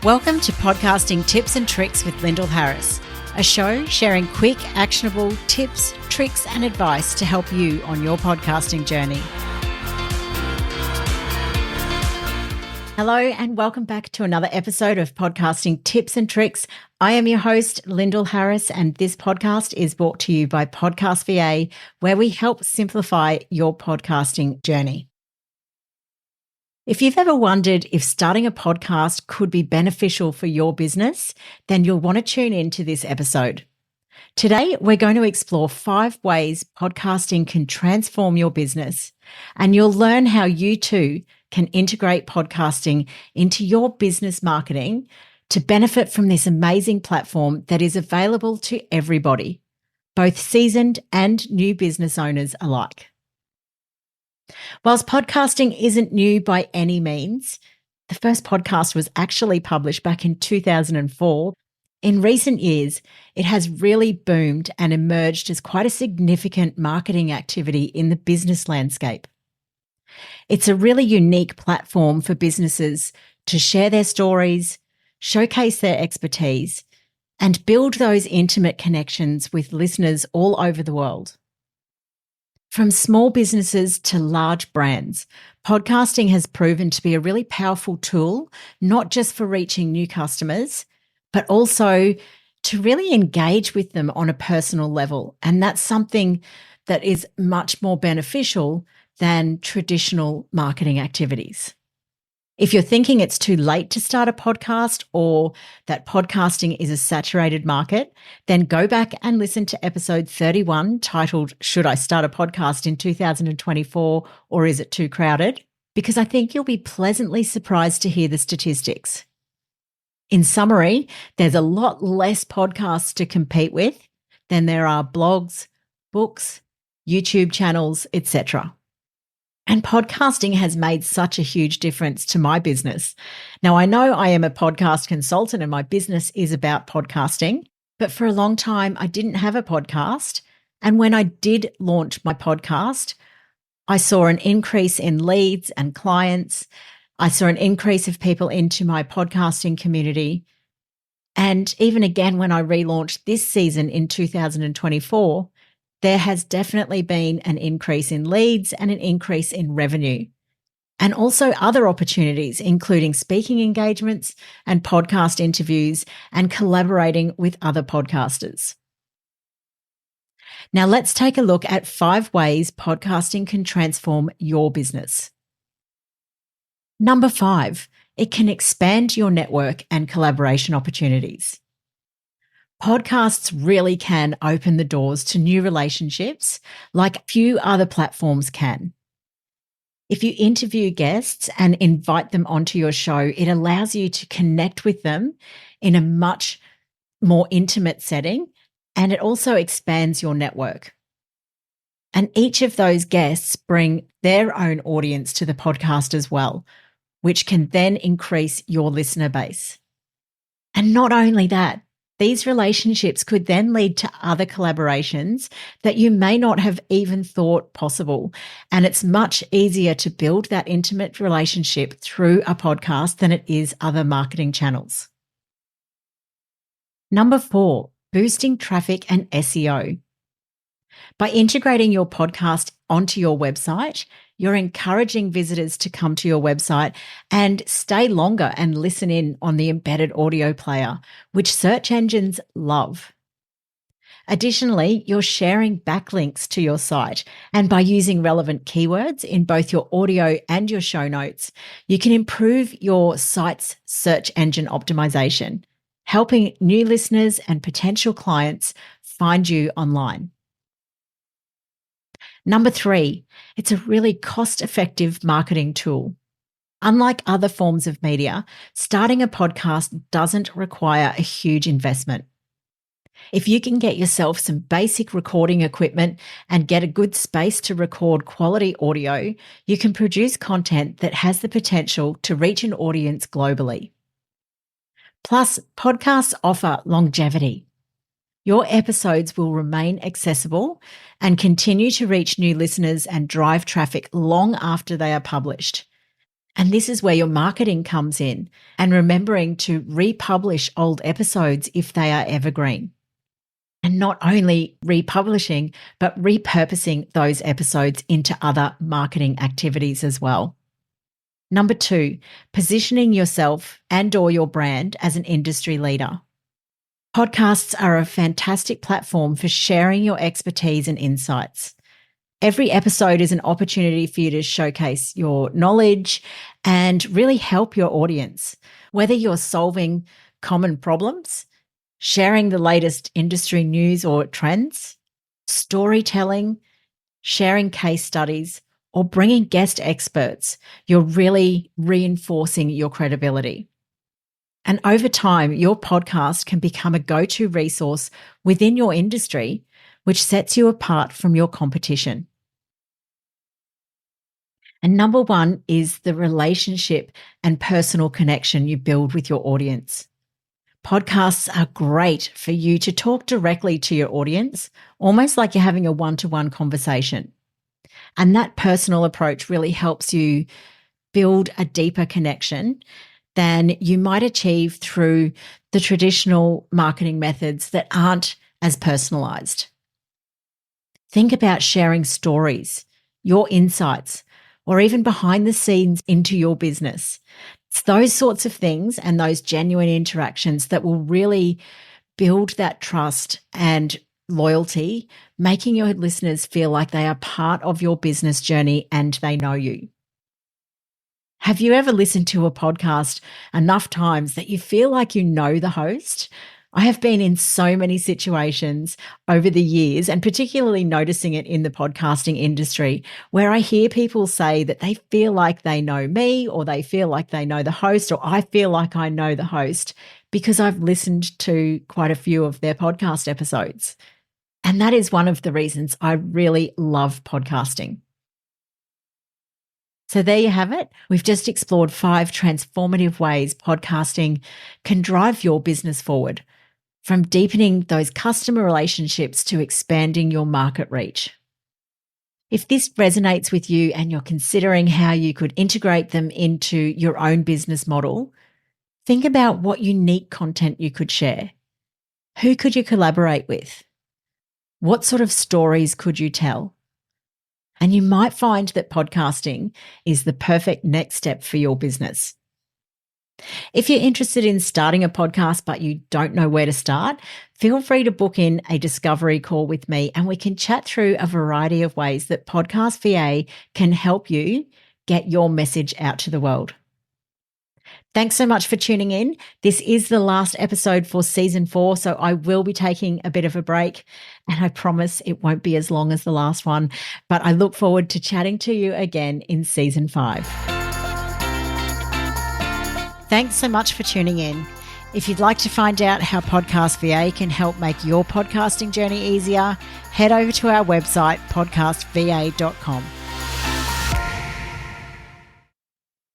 Welcome to Podcasting Tips and Tricks with Lyndal Harris, a show sharing quick, actionable tips, tricks, and advice to help you on your podcasting journey. Hello, and welcome back to another episode of Podcasting Tips and Tricks. I am your host, Lyndal Harris, and this podcast is brought to you by Podcast VA, where we help simplify your podcasting journey. If you've ever wondered if starting a podcast could be beneficial for your business, then you'll want to tune in to this episode. Today, we're going to explore 5 ways podcasting can transform your business, and you'll learn how you too can integrate podcasting into your business marketing to benefit from this amazing platform that is available to everybody, both seasoned and new business owners alike. Whilst podcasting isn't new by any means, the first podcast was actually published back in 2004. In recent years, it has really boomed and emerged as quite a significant marketing activity in the business landscape. It's a really unique platform for businesses to share their stories, showcase their expertise, and build those intimate connections with listeners all over the world. From small businesses to large brands, podcasting has proven to be a really powerful tool, not just for reaching new customers, but also to really engage with them on a personal level. And that's something that is much more beneficial than traditional marketing activities. If you're thinking it's too late to start a podcast or that podcasting is a saturated market, then go back and listen to episode 31 titled, Should I Start a Podcast in 2024 or Is It Too Crowded? Because I think you'll be pleasantly surprised to hear the statistics. In summary, there's a lot less podcasts to compete with than there are blogs, books, YouTube channels, etc. And podcasting has made such a huge difference to my business. Now, I know I am a podcast consultant and my business is about podcasting, but for a long time, I didn't have a podcast. And when I did launch my podcast, I saw an increase in leads and clients. I saw an increase of people into my podcasting community. And even again, when I relaunched this season in 2024, there has definitely been an increase in leads and an increase in revenue, and also other opportunities, including speaking engagements and podcast interviews and collaborating with other podcasters. Now let's take a look at 5 ways podcasting can transform your business. Number 5, it can expand your network and collaboration opportunities. Podcasts really can open the doors to new relationships like few other platforms can. If you interview guests and invite them onto your show, it allows you to connect with them in a much more intimate setting, and it also expands your network. And each of those guests bring their own audience to the podcast as well, which can then increase your listener base. And not only that, these relationships could then lead to other collaborations that you may not have even thought possible. And it's much easier to build that intimate relationship through a podcast than it is other marketing channels. Number 4, boosting traffic and SEO. By integrating your podcast onto your website, you're encouraging visitors to come to your website and stay longer and listen in on the embedded audio player, which search engines love. Additionally, you're sharing backlinks to your site, and by using relevant keywords in both your audio and your show notes, you can improve your site's search engine optimization, helping new listeners and potential clients find you online. Number 3, it's a really cost-effective marketing tool. Unlike other forms of media, starting a podcast doesn't require a huge investment. If you can get yourself some basic recording equipment and get a good space to record quality audio, you can produce content that has the potential to reach an audience globally. Plus, podcasts offer longevity. Your episodes will remain accessible and continue to reach new listeners and drive traffic long after they are published. And this is where your marketing comes in, and remembering to republish old episodes if they are evergreen. And not only republishing, but repurposing those episodes into other marketing activities as well. Number 2, positioning yourself and/or your brand as an industry leader. Podcasts are a fantastic platform for sharing your expertise and insights. Every episode is an opportunity for you to showcase your knowledge and really help your audience, whether you're solving common problems, sharing the latest industry news or trends, storytelling, sharing case studies, or bringing guest experts. You're really reinforcing your credibility. And over time, your podcast can become a go-to resource within your industry, which sets you apart from your competition. And number 1 is the relationship and personal connection you build with your audience. Podcasts are great for you to talk directly to your audience, almost like you're having a one-to-one conversation. And that personal approach really helps you build a deeper connection than you might achieve through the traditional marketing methods that aren't as personalized. Think about sharing stories, your insights, or even behind the scenes into your business. It's those sorts of things and those genuine interactions that will really build that trust and loyalty, making your listeners feel like they are part of your business journey and they know you. Have you ever listened to a podcast enough times that you feel like you know the host? I have been in so many situations over the years, and particularly noticing it in the podcasting industry, where I hear people say that they feel like they know me, or they feel like they know the host, or I feel like I know the host because I've listened to quite a few of their podcast episodes. And that is one of the reasons I really love podcasting. So there you have it. We've just explored 5 transformative ways podcasting can drive your business forward, from deepening those customer relationships to expanding your market reach. If this resonates with you and you're considering how you could integrate them into your own business model, think about what unique content you could share. Who could you collaborate with? What sort of stories could you tell? And you might find that podcasting is the perfect next step for your business. If you're interested in starting a podcast but you don't know where to start, feel free to book in a discovery call with me and we can chat through a variety of ways that Podcast VA can help you get your message out to the world. Thanks so much for tuning in. This is the last episode for season 4, so I will be taking a bit of a break, and I promise it won't be as long as the last one, but I look forward to chatting to you again in season 5. Thanks so much for tuning in. If you'd like to find out how Podcast VA can help make your podcasting journey easier, head over to our website, podcastva.com.